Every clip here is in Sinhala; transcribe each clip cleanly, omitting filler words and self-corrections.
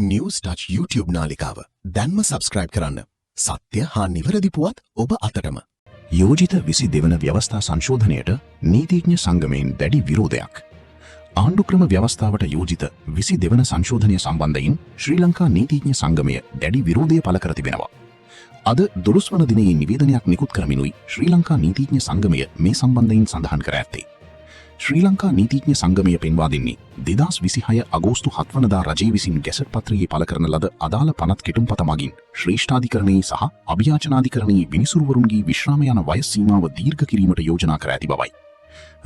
නිවුස් ටච් YouTube නාලිකාව දැන්ම සබස්ක්‍රයිබ් කරන්න. සත්‍ය හා නිවැරදි පුවත් ඔබ අතටම. යෝජිත 22 වන ව්‍යවස්ථා සංශෝධනයට නීතිඥ සංගමයෙන් දැඩි විරෝධයක්. ආණ්ඩුක්‍රම ව්‍යවස්ථාවට යෝජිත 22 වන සංශෝධනය සම්බන්ධයෙන් ශ්‍රී ලංකා නීතිඥ සංගමය දැඩි විරෝධය පළ කර තිබෙනවා. අද 12 වන දිනයේ නිවේදනයක් නිකුත් කරමිනුයි ශ්‍රී ලංකා නීතිඥ සංගමය මේ සම්බන්ධයෙන් සඳහන් කර ඇත්තේ. ශ්‍රී ලංකා නීතිඥ සංගමය පෙන්වා දෙන්නේ 2026 අගෝස්තු 7 වනදා රජය විසින් ගැසට් පත්‍රයේ පළ කරන ලද අදාළ පනත් කෙටුම්පත මගින් ශ්‍රේෂ්ඨාධිකරණයේ සහ අභියාචනාධිකරණයේ විනිසුරුවරුන්ගේ විශ්‍රාම යන වයස් සීමාව දීර්ඝ කිරීමට යෝජනා කර ඇති බවයි.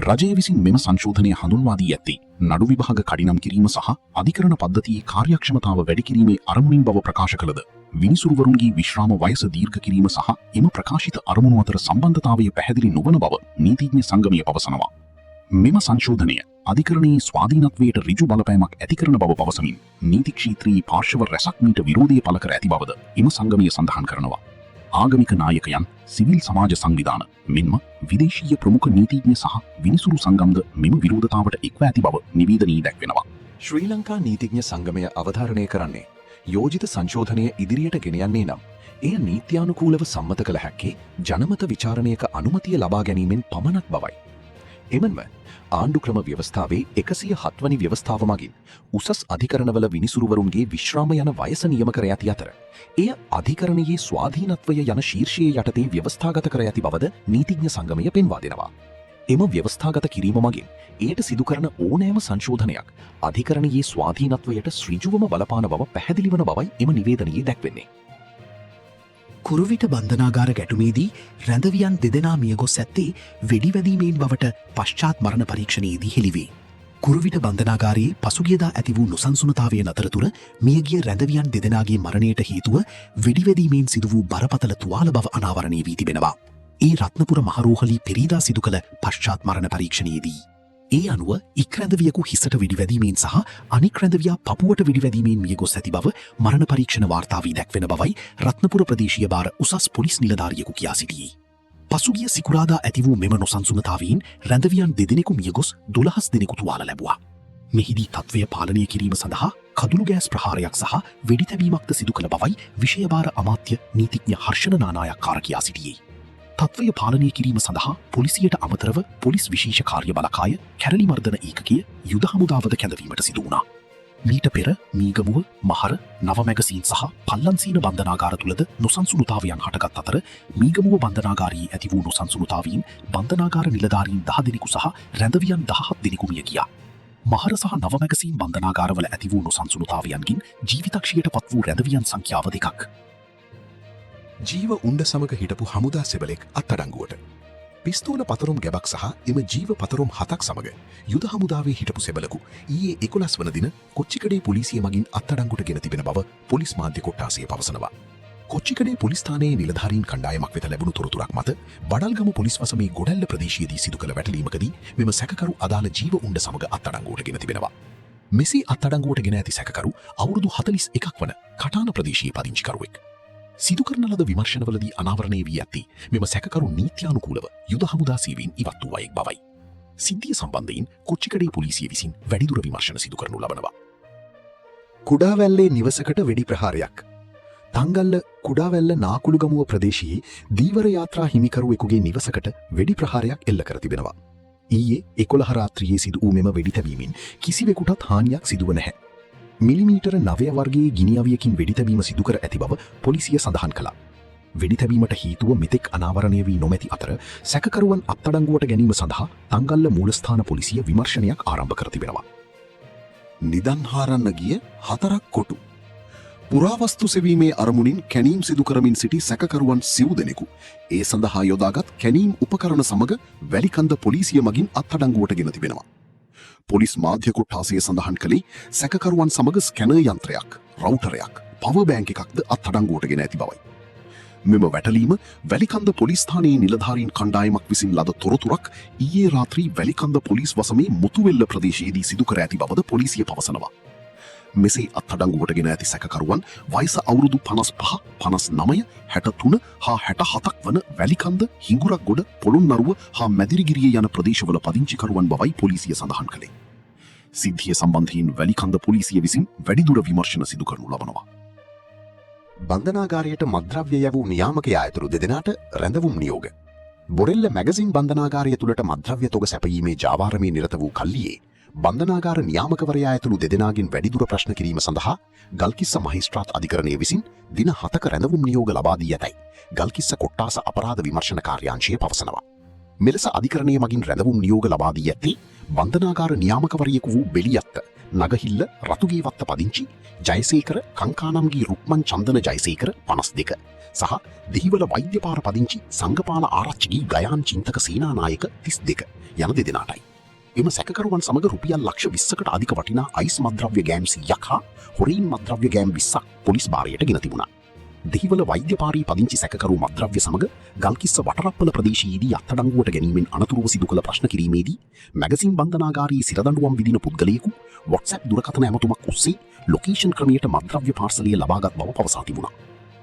රජය විසින් මෙම සංශෝධනය හඳුන්වා දී ඇත්තේ නඩු විභාග කඩිනම් කිරීම සහ අධිකරණ පද්ධතියේ කාර්යක්ෂමතාව වැඩි කිරීමේ අරමුණින් බව ප්‍රකාශ කළද විනිසුරුවරුන්ගේ විශ්‍රාම වයස දීර්ඝ කිරීම සහ එම ප්‍රකාශිත අරමුණු අතර සම්බන්ධතාවය පැහැදිලි නොවන බව නීතිඥ සංගමය පවසනවා. මෙම සංශෝධනය අධිකරණයේ ස්වාධීනත්වයට ඍජු බලපෑමක් ඇති කරන බව පවසමින් නීති ක්ෂේත්‍රයේ පාර්ශව රැසක් මීට විරෝධය පළ කර ඇති බවද එම සංගමය සඳහන් කරනවා. ආගමික නායකයන්, සිවිල් සමාජ සංවිධාන මෙන්ම විදේශීය ප්‍රමුඛ නීතිඥ සහ විනිසුරු සංගම්ද මෙම විරෝධතාවට එක්ව ඇති බව නිවේදනයේ දැක්වෙනවා. ශ්‍රී ලංකා නීතිඥ සංගමය අවධාරණය කරන්නේ යෝජිත සංශෝධනය ඉදිරියට ගෙන යන්නේ නම් එය නීත්‍යානුකූලව සම්මත කළ හැක්කේ ජනමත විචාරණයක අනුමැතිය ලබා ගැනීමෙන් පමණක් බවයි. එමන්ම ආණ්ඩුක්‍රම ව්‍යවස්ථාවේ 107 වනි ව්‍යවස්ථාව මගින් උසස් අධිකරණවල විනිසුරුවරුන්ගේ විශ්‍රාම යන වයස නියම කර ඇති අතර එය අධිකරණයේ ස්වාධීනත්වය යන ශීර්ෂයේ යටතේ ව්‍යවස්ථාගත කර ඇති බවද නීතිඥ සංගමය පෙන්වා දෙනවා. එම ව්‍යවස්ථාගත කිරීම මගින් එයට සිදු කරන ඕනෑම සංශෝධනයක් අධිකරණයේ ස්වාධීනත්වයට ඍජුවම බලපාන බව පැහැදිලි වන බවයි එම නිවේදනයේ දැක්වෙන්නේ. කුරුවිට බන්ධනාගාර ගැටුමේදී රැඳවියන් දෙදෙනා මියගොස් ඇත්තේ වෙඩිවැදීමෙන් බවට පශ්චාත් මරණ පරීක්ෂණයේදී හෙළිවේ. කුරුවිට බන්ධනාගාරයේ පසුගියදා ඇති වූ නොසන්සුනතාවය අතරතුර මියගිය රැඳවියන් දෙදෙනාගේ මරණයට හේතුව වෙඩිවැදීමෙන් සිදු වූ බරපතල තුවාල බව අනාවරණය වී තිබෙනවා. ඒ රත්නපුර මහරෝහලේ පෙරීදා සිදු කළ පශ්චාත් මරණ පරීක්ෂණයේදී ඒ අනුව එක් රැඳවියෙකු හිසට වෙඩිවැදීමෙන් සහ අනෙක් රැඳවියා පපුවට වෙඩිවැදීමෙන් මියගොස් ඇති බව මරණ පරීක්ෂණ වාර්තාවී දැක්වෙන බවයි රත්නපුර ප්‍රදේශීය භාර උසස් පොලිස් නිලධාරියෙකු කියා සිටියේ. පසුගිය සිකුරාදා ඇති වූ මෙම නොසන්සුනතාවීන් රැඳවියන් දෙදෙනෙකු මියගොස් 12 දෙනෙකු තුවාල ලැබුවා. මෙහිදී තත්ත්වය පාලනය කිරීම සඳහා කදුළු ගෑස් ප්‍රහාරයක් සහ වෙඩි තැබීමක්ද සිදු කළ බවයි විෂය භාර අමාත්‍ය නීතිඥ හර්ෂණ නානායක්කාර කියා සිටියේ. තත්ත්වය පාලනය කිරීම සඳහා පොලිසියට අමතරව පොලිස් විශේෂ කාර්ය බලකාය කැරලි මර්දන ඒකකය යුද හමුදාවද කැඳවීමට සිදු වුණා. මීට පෙර මීගමුව, මහර, නව මැගසීන් සහ පල්ලන්සීන බන්ධනාගාර තුළද නොසන්සුනතාවයන් හටගත් අතර මීගමුව බන්ධනාගාරයේ ඇති වූ නොසන්සුනතාවීන් බන්ධනාගාර නිලධාරීන් 10 දෙනෙකු සහ රැඳවියන් 17 දෙනෙකු මිය ගියා. මහර සහ නව මැගසීන් බන්ධනාගාරවල ඇති වූ නොසන්සුනතාවයන්ගින් ජීවිතක්ෂයට පත් වූ රැඳවියන් සංඛ්‍යාව 2ක්. ජීව උණ්ඩ සමග හිටපු හමුදා සෙබලෙක් අත්අඩංගුවට. පිස්තෝල පතරුම් ගැබක් සහ එම ජීව පතරුම් 7ක් සමග යුද හමුදාවේ හිටපු සෙබලකු ඊයේ 11 වන දින කොච්චිකඩේ පොලිසිය මගින් අත්අඩංගුවට ගෙන තිබෙන බව පොලිස් මාධ්‍ය කොට්ටාසය පවසනවා. කොච්චිකඩේ පොලිස් ස්ථානයේ නිලධාරීන් කණ්ඩායමක් වෙත ලැබුණු තොරතුරක් මත බඩල්ගම පොලිස් වසමේ ගොඩැල්ල ප්‍රදේශයේදී සිදු කළ වැටලීමකදී මෙම සැකකරු අදාළ ජීව උණ්ඩ සමග අත්අඩංගුවට ගෙන තිබෙනවා. මෙසේ අත්අඩංගුවට ගෙන ඇති සැකකරු අවුරුදු 41ක් වන කටාන ප්‍රදේශයේ පදිංචිකරුවෙක්. සිදු කරන ලද විමර්ශනවලදී අනාවරණය වී ඇත්තේ මෙම සැකකරු නීත්‍යානුකූලව යුද හමුදා සේවයෙන් ඉවත් වූ අයෙක් බවයි. සිද්ධිය සම්බන්ධයෙන් කොච්චිකඩේ පොලිසිය විසින් වැඩිදුර විමර්ශන සිදු කරනු ලබනවා. කුඩාවැල්ලේ නිවසකට වෙඩි ප්‍රහාරයක්. තංගල්ල කුඩාවැල්ල නාකුළුගමුව ප්‍රදේශයේ දීවර යාත්‍රා හිමිකරුවෙකුගේ නිවසකට වෙඩි ප්‍රහාරයක් එල්ල කර තිබෙනවා. ඊයේ 11 රාත්‍රියේ සිදු වූ මෙම වෙඩි තැබීමෙන් කිසිවෙකුටත් හානියක් සිදුව නැහැ. මිලිමීටර 9 වර්ගයේ ගිනි අවියකින් වෙඩි තැබීම සිදු කර ඇති බව පොලිසිය සඳහන් කළා. වෙඩි තැබීමට හේතුව මෙතෙක් අනාවරණය වී නොමැති අතර සැකකරුවන් අත්අඩංගුවට ගැනීම සඳහා තංගල්ල මූලස්ථාන පොලිසිය විමර්ශනයක් ආරම්භ කර තිබෙනවා. නිදන් හාරන්න ගිය 4ක් කොටු. පුරාවස්තු සෙවීමේ අරමුණින් කැනීම් සිදු කරමින් සිටි සැකකරුවන් සිව් දෙනෙකු ඒ සඳහා යොදාගත් කැනීම් උපකරණ සමග වැලිකන්ද පොලිසිය මගින් අත්අඩංගුවට ගෙන තිබෙනවා. පොලිස් මාධ්‍ය කොට්ටාසය සඳහන් කළේ සැකකරුවන් සමග ස්කැනර් යන්ත්‍රයක්, රවුටරයක්, පවර් බෑන්ක් එකක්ද අත්අඩංගුවට ගෙන ඇති බවයි. මෙම වැටලීම වැලිකන්ද පොලිස් ස්ථානයේ නිලධාරීන් කණ්ඩායමක් විසින් ලද තොරතුරක් ඊයේ රාත්‍රී වැලිකන්ද පොලිස් වසමේ මුතුවෙල්ල ප්‍රදේශයේදී සිදු කර ඇති බවද පොලිසිය පවසනවා. මෙසේ අත්අඩංගුවට ගෙන ඇති සැකකරුවන් වයස අවුරුදු 55, 59, 63 හා 67ක් වන වැලිකන්ද, හිඟුරක්ගොඩ, පොළොන්නරුව හා මැදිරිගිරිය යන ප්‍රදේශවල පදිංචිකරුවන් බවයි පොලිසිය සඳහන් කළේ. සිද්ධිය සම්බන්ධයෙන් වැලිකන්ද පොලිසිය විසින් වැඩිදුර විමර්ශන සිදු කරනු ලබනවා. බන්ධනාගාරයට මද්‍රව්‍ය යැවූ නියාමකයා ඇතුළු දෙදෙනාට රැඳවුම් නියෝග. බොරෙල්ල මැගසින් බන්ධනාගාරය තුළට මද්‍රව්‍ය තොග සැපයීමේ ජාවාරමේ නිරත වූ කල්ලියේ බන්ධනාගාර නියාමකවරයා ඇතුළු දෙදෙනාගෙන් වැඩිදුර ප්‍රශ්න කිරීම සඳහා ගල්කිස්ස මහේස්ත්‍රාත් අධිකරණය විසින් දින 7ක රැඳවුම් නියෝග ලබා දී ඇතැයි ගල්කිස්ස කොට්ටාස අපරාධ විමර්ශන කාර්යාංශය පවසනවා. මෙලෙස අධිකරණය මගින් රැඳවුම් නියෝග ලබා දී ඇත්තේ බන්ධනාගාර නියාමකවරියෙකු වූ බෙලියත්ත, නගහිල්ල රතුගේවත්ත පදිංචි ජයසේකර කංකානම්ගේ රුක්මන් චන්දන ජයසේකර 52 සහ දෙහිවල වෛද්‍යපාර පදිංචි සංගපාල ආරච්චිගේ ගයාන් චින්තක සේනානායක 32 යන දෙදෙනාටයි. එම සැකකරුවන් සමග රුපියල් ලක්ෂ 20කට අධික වටිනා අයිස් මද්‍රව්‍ය ගෑම් 100ක් හා හොරීන් මද්‍රව්‍ය ගෑම් 20ක් පොලිස් භාරයට ගෙන තිබුණා. දෙහිවල වෛද්‍යපාරී පදිංචි සැකකරු මද්‍රව්‍ය සමග ගල්කිස්ස වටරප්පල ප්‍රදේශයේදී අත්අඩංගුවට ගැනීමෙන් අනතුරුව සිදු කළ ප්‍රශ්න කිරීමේදී මැගසින් බන්ධනාගාරයේ සිරදඬුවම් විදින පුද්ගලයෙකු WhatsApp දුරකථන ඇමතුමක් ඔස්සේ ලොකේෂන් ක්‍රමයට මද්‍රව්‍ය පාර්සලය ලබාගත් බව පවසා තිබුණා.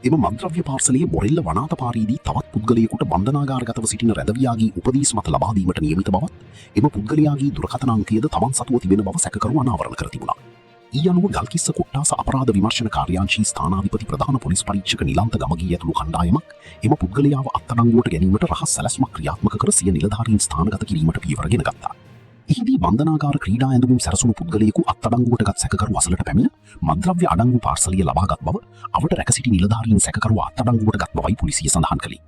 එම මද්‍රව්‍ය පාර්සලයේ බොරෙල්ල වනාත පාරේදී තවත් පුද්ගලයෙකුට බන්ධනාගාරගතව සිටින රැඳවියාගේ උපදෙස් මත ලබා දීමට නියමිත බවත් එම පුද්ගලයාගේ දුරකථන අංකයද තමන් සතුව තිබෙන බව සැකකරු අනාවරණ කර තිබුණා. ඊ අනුව ගල්කිස්ස කොට්ටාස අපරාධ විමර්ශන කාර්යාංශී ස්ථානාධිපති ප්‍රධාන පොලිස් පරීක්ෂක නිලන්ත ගමගේ ඇතුළු කණ්ඩායමක් එම පුද්ගලයාව අත්අඩංගුවට ගැනීමට රහස් සැලැස්මක් ක්‍රියාත්මක කර සිය නිලධාරීන් ස්ථානගත කිරීමට පියවර ගෙන ගත්තා. එහිදී බන්ධනාගාර ක්‍රීඩා ඇඳුම් සැරසුණු පුද්ගලයෙකු අත්අඩංගුවට ගත් සැකකරු අසලට පැමිණ මද්‍රව්‍ය අඩංගු පාර්සලිය ලබාගත් බව අවට රැක සිටි නිලධාරීන් සැකකරුව අත්අඩංගුවට ගත් බවයි පොලිසිය සඳහන් කළේ.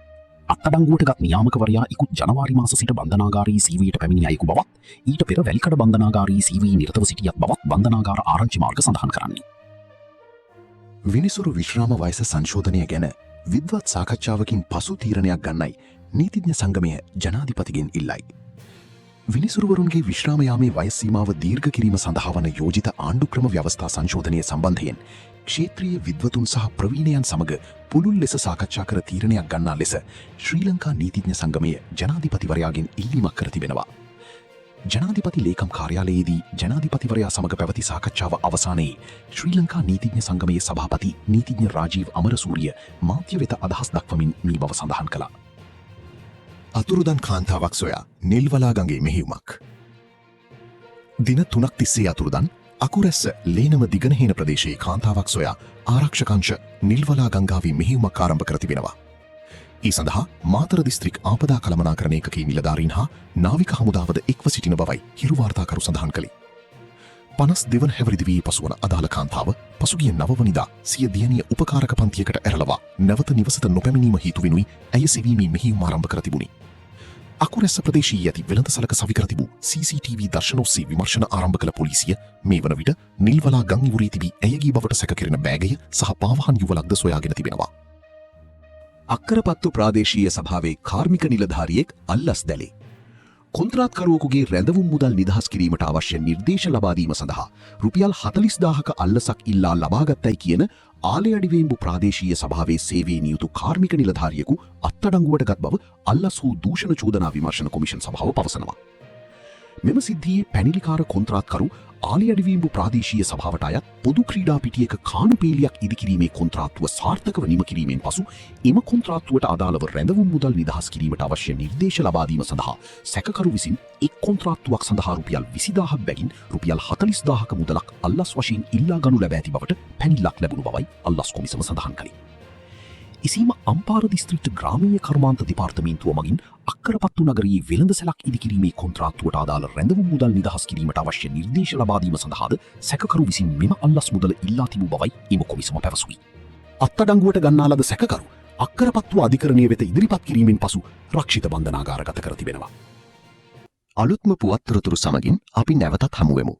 අත්අඩංගුවට ගත් නියාමකවරයා ඉකුත් ජනවාරි මාස සිට බන්ධනාගාරයේ සීවීයට පැමිණි අයෙකු බවත් ඊට පෙර වැලිකඩ බන්ධනාගාරයේ සීවී නිරතව සිටියත් බවත් බන්ධනාගාර ආරංචි මාර්ග සඳහන් කරන්නේ. විනිසුරු විශ්‍රාම වයස සංශෝධනය ගැන විද්වත් සාකච්ඡාවකින් පසු තීරණයක් ගන්නයි නීතිඥ සංගමය ජනාධිපතිගෙන් ඉල්ලයි. විනිසුරුවරුන්ගේ විශ්‍රාම යාමේ වයස් සීමාව දීර්ඝ කිරීම සඳහා වන යෝජිත ආණ්ඩුක්‍රම ව්‍යවස්ථා සංශෝධනය සම්බන්ධයෙන් ක්ෂේත්‍රීය විද්වතුන් සහ ප්‍රවීණයන් සමග පුළුල් ලෙස සාකච්ඡා කර තීරණයක් ගන්නා ලෙස ශ්‍රී ලංකා නීතිඥ සංගමය ජනාධිපතිවරයාගෙන් ඉල්ලීමක් කර තිබෙනවා. ජනාධිපති ලේකම් කාර්යාලයේදී ජනාධිපතිවරයා සමග පැවති සාකච්ඡාව අවසානයේ ශ්‍රී ලංකා නීතිඥ සංගමයේ සභාපති නීතිඥ රාජීව් අමරසූරිය මාධ්‍ය වෙත අදහස් දක්වමින් මේ බව සඳහන් කළා. අතුරුදන් කාන්තාවක් සොයා නිල්වලා ගඟේ මෙහෙයුමක්. දින 3ක් තිස්සේ අතුරුදන් අකුරැස්ස ලේනම දිගනහේන ප්‍රදේශයේ කාන්තාවක් සොයා ආරක්ෂකංශ නිල්වලා ගංගාවේ මෙහෙයුමක් ආරම්භ කර තිබෙනවා. ඒ සඳහා මාතර දිස්ත්‍රික් ආපදා කළමනාකරණ ඒකකයේ නිලධාරීන් හා නාවික හමුදාවද එක්ව සිටින බවයි හිරු වාර්තාකරු සඳහන් කළේ. 52 වන හැවිරිදි වී පසුවන අදාළ කාන්තාව පසුගිය 9 වනිදා සිය දියණිය උපකාරක පන්තියකට ඇරලවා නැවත නිවසට නොපැමිණීම හේතු වෙනුයි ඇය සෙවීමේ මෙහෙයුම ආරම්භ කර තිබුණි. අකුරැස්ස ප්‍රදේශයේ ඇති වෙළඳසලක සවිකර තිබූ CCTV දර්ශන ඔස්සේ විමර්ශන ආරම්භ කළ පොලිසිය මේ වන විට නිල්වලා ගම් ඉවුරේ තිබී ඇයගේ බවට සැක කෙරෙන බෑගය සහ පාවහන් යුවලක්ද සොයාගෙන තිබෙනවා. අක්කරපත්තු ප්‍රාදේශීය සභාවේ කාර්මික නිලධාරියෙක් අල්ලස් දැලේ. කොන්ත්‍රාත්කරුවෙකුගේ රැඳවුම් මුදල් නිදහස් කිරීමට අවශ්‍ය නිර්දේශ ලබා දීම සඳහා රුපියල් 40000ක අල්ලසක් ඉල්ලා ලබාගත්තයි කියන ආලයඩිවේඹු ප්‍රාදේශීය සභාවේ සේවයේ නියුතු කාර්මික නිලධාරියෙකු අත්අඩංගුවට ගත් බව අල්ලස් වූ දූෂණ චෝදනා විමර්ශන කොමිෂන් සභාව පවසනවා. මෙම සිද්ධියේ පැනිලිකාර කොන්ත්‍රාත්කරු ආලයඩිවේඹු ප්‍රාදේශීය සභාවට අයත් පොදු ක්‍රීඩා පිටියක කාණුපේලියක් ඉදිකිරීමේ කොන්ත්‍රාත්තුව සාර්ථකව නිම කිරීමෙන් පසු එම කොන්ත්‍රාත්තුවට අදාළව රැඳවුම් මුදල් නිදහස් කිරීමට අවශ්‍ය නිර්දේශ ලබා දීම සඳහා සැකකරු විසින් එක් කොන්ත්‍රාත්තුවක් සඳහා රුපියල් 20000ක් බැගින් රුපියල් 40000ක මුදලක් අල්ලස් වශයෙන් ඉල්ලා ගනු ලැබ ඇති බවට පැනිල්ලක් ලැබුණු බවයි අල්ලස් කොමිසම සඳහන් කළේ. එසේම අම්පාර දිස්ත්‍රික්ක ග්‍රාමීය කර්මාන්ත දෙපාර්තමේන්තුව මගින් අක්කරපත්තු නගරයේ වෙළඳසැලක් ඉදිකිරීමේ කොන්ත්‍රාත්තුවට අදාළ රැඳවුම් මුදල් නිදහස් කිරීමට අවශ්‍ය නිර්දේශ ලබා දීම සඳහාද සැකකරු විසින් මෙම අල්ලස් මුදල ඉල්ලා තිබූ බවයි එම කොමිසම පැවසුවි. අත්අඩංගුවට ගන්නා ලද සැකකරු අක්කරපත්තු අධිකරණය වෙත ඉදිරිපත් කිරීමෙන් පසු රක්ෂිත බන්ධනාගාරගත කර තිබෙනවා. අලුත්ම පුවත්තොරතුරු සමගින් අපි නැවතත් හමුවෙමු.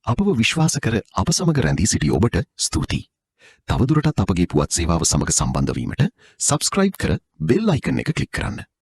අපව විශ්වාස කර අප සමග රැඳී සිටි ඔබට ස්තුතියි. තවදුරටත් අපගේ පුවත් සේවාව සමග සම්බන්ධ වීමට සබ්ස්ක්‍රයිබ් කර බෙල් අයිකන් එක ක්ලික් කරන්න.